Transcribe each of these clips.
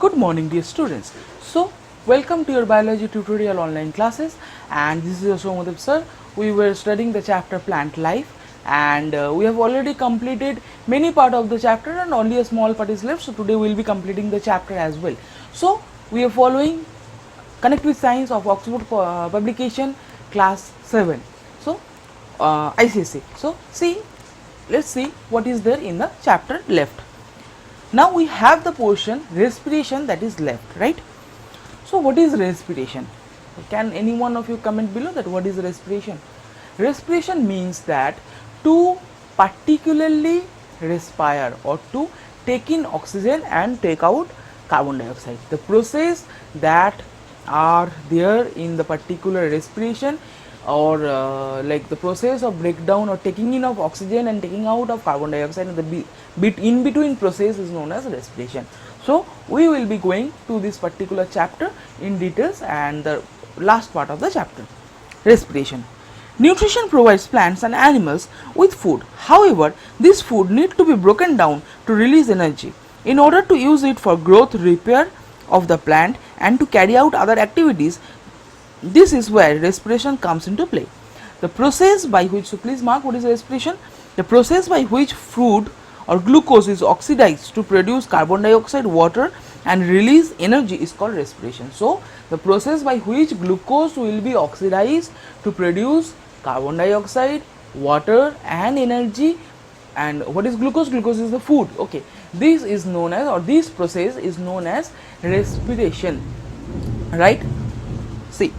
Good morning dear students. So welcome to your biology tutorial online classes, and this is your Somadev sir. We were studying the chapter plant life, and we have already completed many part of the chapter and only a small part is left. So today we will be completing the chapter as well. So we are following Connect with Science of Oxford publication class 7. So ICC. So let's see what is there in the chapter left. Now we have the portion respiration that is left, right? So what is respiration? Can any one of you comment below that what is respiration? Respiration means that to particularly respire or to take in oxygen and take out carbon dioxide. The process that are there in the particular respiration, or like the process of breakdown or taking in of oxygen and taking out of carbon dioxide, and the bit in between process is known as respiration. So we will be going to this particular chapter in details, and the last part of the chapter, respiration. Nutrition provides plants and animals with food. However, this food needs to be broken down to release energy. In order to use it for growth, repair of the plant and to carry out other activities, this is where respiration comes into play. The process by which, so please mark what is respiration. The process by which food or glucose is oxidized to produce carbon dioxide, water and release energy is called respiration. So the process by which glucose will be oxidized to produce carbon dioxide, water and energy. And what is glucose? Glucose is the food. Okay, this is known as, or this process is known as respiration, right? See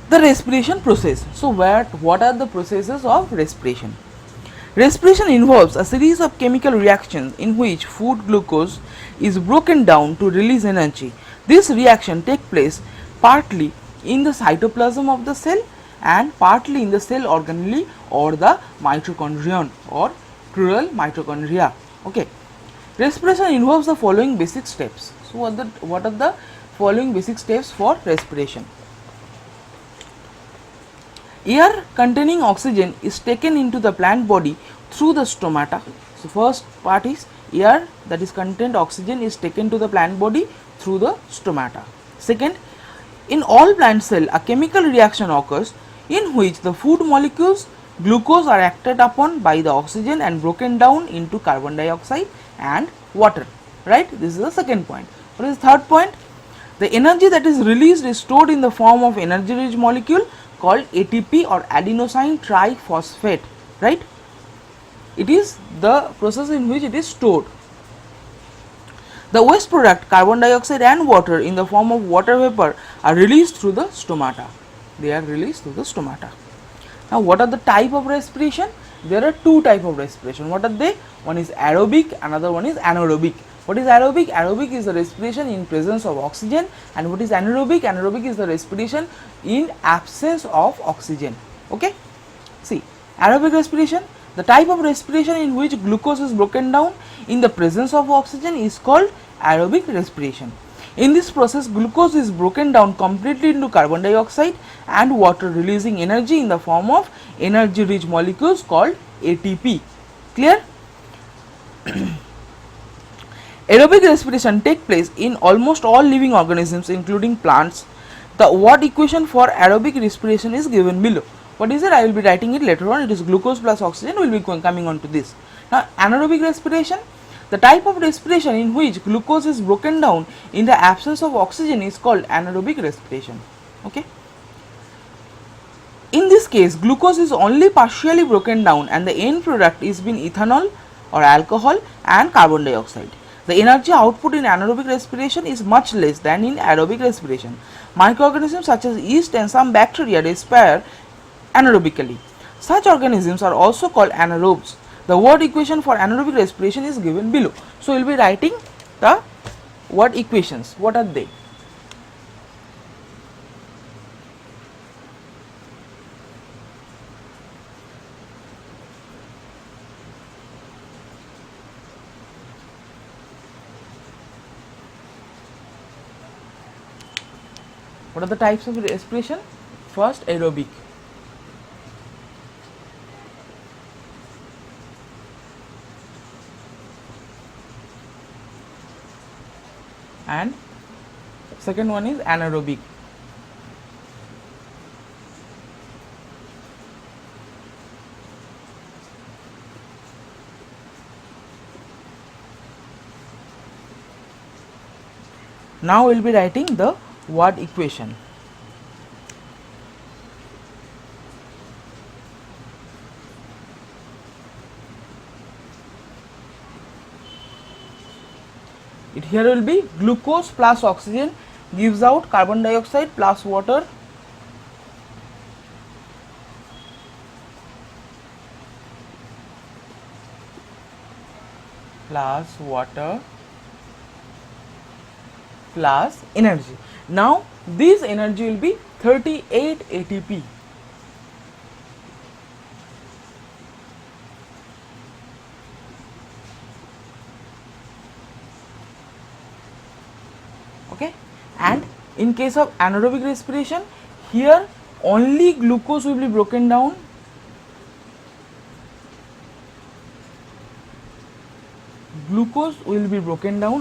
the respiration process. So what are the processes of respiration? Respiration involves a series of chemical reactions in which food glucose is broken down to release energy. This reaction takes place partly in the cytoplasm of the cell and partly in the cell organelle or the mitochondrion or plural mitochondria. Okay, respiration involves the following basic steps. So what are the following basic steps for respiration? Air containing oxygen is taken into the plant body through the stomata. So first part is air that is contained oxygen is taken to the plant body through the stomata. Second, in all plant cell a chemical reaction occurs in which the food molecules glucose are acted upon by the oxygen and broken down into carbon dioxide and water, right? This is the second point. What is the third point? The energy that is released is stored in the form of energy rich molecule called ATP or adenosine triphosphate, right? It is the process in which it is stored. The waste product carbon dioxide and water in the form of water vapor are released through the stomata. They are released through the stomata. Now what are the type of respiration? There are two type of respiration. What are they? One is aerobic, another one is anaerobic. What is aerobic? Aerobic is the respiration in presence of oxygen, and what is anaerobic? Anaerobic is the respiration in absence of oxygen. Okay, see aerobic respiration, the type of respiration in which glucose is broken down in the presence of oxygen is called aerobic respiration. In this process, glucose is broken down completely into carbon dioxide and water, releasing energy in the form of energy rich molecules called ATP. Clear? Aerobic respiration takes place in almost all living organisms including plants. The Watt equation for aerobic respiration is given below. What is it? I will be writing it later on. It is glucose plus oxygen. We will be coming on to this. Now anaerobic respiration, the type of respiration in which glucose is broken down in the absence of oxygen is called anaerobic respiration. Okay. In this case, glucose is only partially broken down and the end product is been ethanol or alcohol and carbon dioxide. The energy output in anaerobic respiration is much less than in aerobic respiration. Microorganisms such as yeast and some bacteria respire anaerobically. Such organisms are also called anaerobes. The Watt equation for anaerobic respiration is given below. So we will be writing the Watt equations. What are they? What are the types of respiration? First, aerobic. and second one is anaerobic. Now we will be writing the word equation. It here will be glucose plus oxygen gives out carbon dioxide plus water plus energy. Now this energy will be 38 ATP. Okay, and in case of anaerobic respiration, here only glucose will be broken down.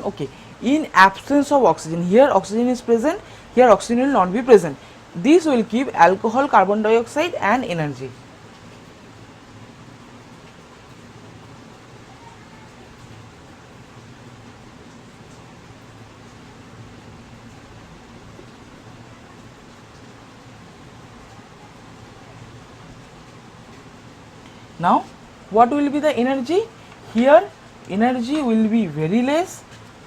Okay, in absence of oxygen. Here oxygen is present, here oxygen will not be present. This will give alcohol, carbon dioxide and energy. Now what will be the energy? Here energy will be very less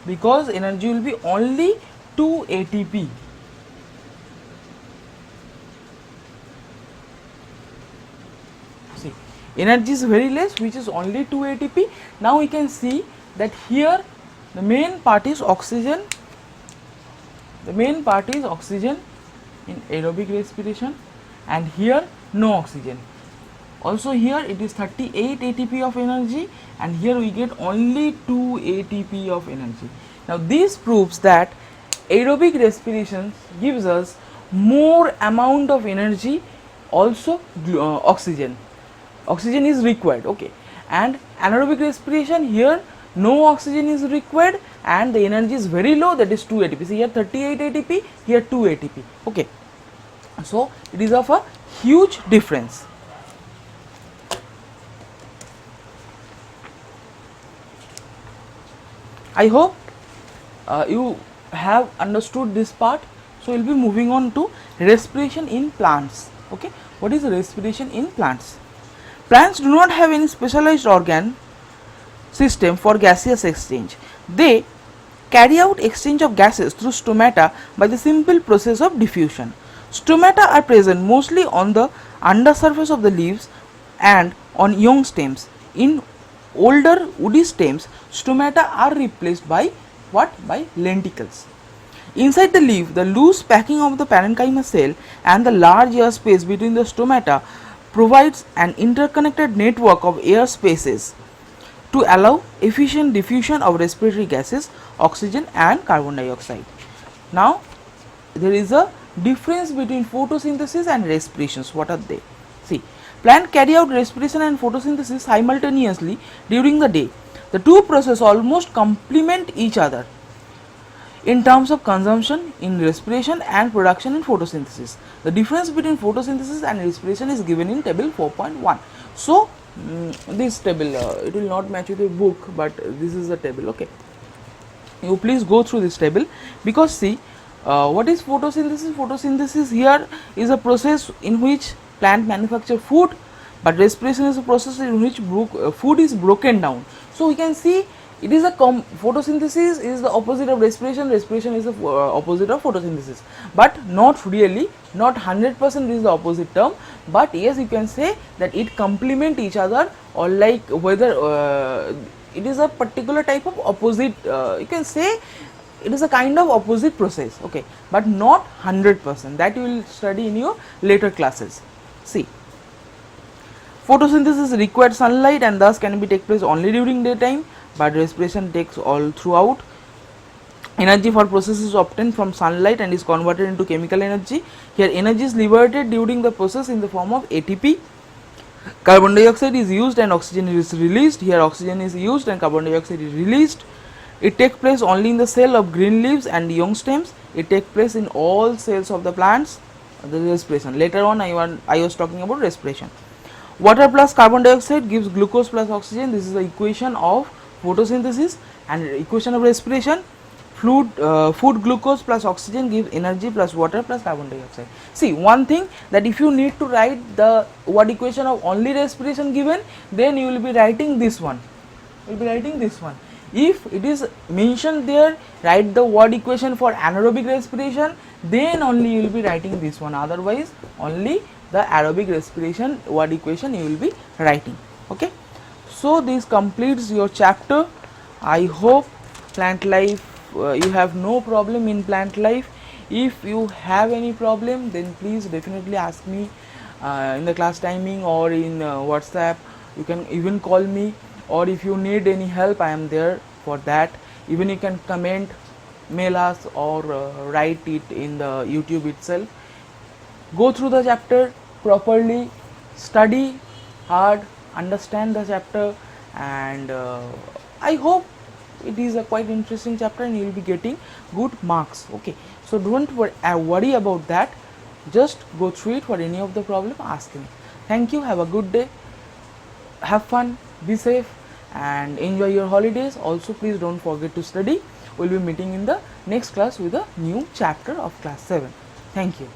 because energy will be only 2 ATP. See, energy is very less, which is only 2 ATP. Now we can see that here the main part is oxygen. The main part is oxygen in aerobic respiration, and here no oxygen. Also here it is 38 ATP of energy, and here we get only 2 ATP of energy. Now this proves that aerobic respiration gives us more amount of energy, also oxygen. Oxygen is required, okay, and anaerobic respiration, here no oxygen is required and the energy is very low, that is 2 ATP. See, here 38 ATP, here 2 ATP, okay. So it is of a huge difference. I hope you have understood this part. So we will be moving on to respiration in plants. Okay, what is respiration in plants? Plants do not have any specialized organ system for gaseous exchange. They carry out exchange of gases through stomata by the simple process of diffusion. Stomata are present mostly on the undersurface of the leaves and on young stems. In older woody stems, stomata are replaced by what? By lenticels. Inside the leaf, the loose packing of the parenchyma cell and the large air space between the stomata provides an interconnected network of air spaces to allow efficient diffusion of respiratory gases, oxygen and carbon dioxide. Now there is a difference between photosynthesis and respirations. What are they? See, plants carry out respiration and photosynthesis simultaneously during the day. The two processes almost complement each other in terms of consumption in respiration and production in photosynthesis. The difference between photosynthesis and respiration is given in table 4.1. So this table, it will not match with the book, but this is the table, okay. You please go through this table, because see, what is photosynthesis? Photosynthesis here is a process in which plant manufacture food, but respiration is a process in which food is broken down. So we can see it is a photosynthesis is the opposite of respiration, respiration is the opposite of photosynthesis, but not really, not 100% is the opposite term, but yes, you can say that it complement each other, or like whether it is a particular type of opposite, you can say it is a kind of opposite process, okay, but not 100%, that you will study in your later classes. See, photosynthesis requires sunlight and thus can be take place only during daytime, but respiration takes all throughout. Energy for process is obtained from sunlight and is converted into chemical energy. Here energy is liberated during the process in the form of ATP. Carbon dioxide is used and oxygen is released. Here oxygen is used and carbon dioxide is released. It takes place only in the cell of green leaves and young stems. It takes place in all cells of the plants. The respiration. Later on I was talking about respiration. Water plus carbon dioxide gives glucose plus oxygen. This is the equation of photosynthesis, and equation of respiration. Food glucose plus oxygen gives energy plus water plus carbon dioxide. See, one thing, that if you need to write the word equation of only respiration given, then you will be writing this one. You will be writing this one. If it is mentioned there, write the word equation for anaerobic respiration, then only you will be writing this one. Otherwise, only the aerobic respiration word equation you will be writing. Okay. So this completes your chapter. I hope plant life, you have no problem in plant life. If you have any problem, then please definitely ask me in the class timing or in WhatsApp. You can even call me, or if you need any help, I am there for that. Even you can comment, mail us, or write it in the YouTube itself. Go through the chapter properly, study hard, understand the chapter, and I hope it is a quite interesting chapter and you will be getting good marks. Okay, so don't worry about that. Just go through it. For any of the problem, ask me. Thank you. Have a good day. Have fun, be safe, and enjoy your holidays. Also, please don't forget to study. We'll be meeting in the next class with a new chapter of class 7. Thank you.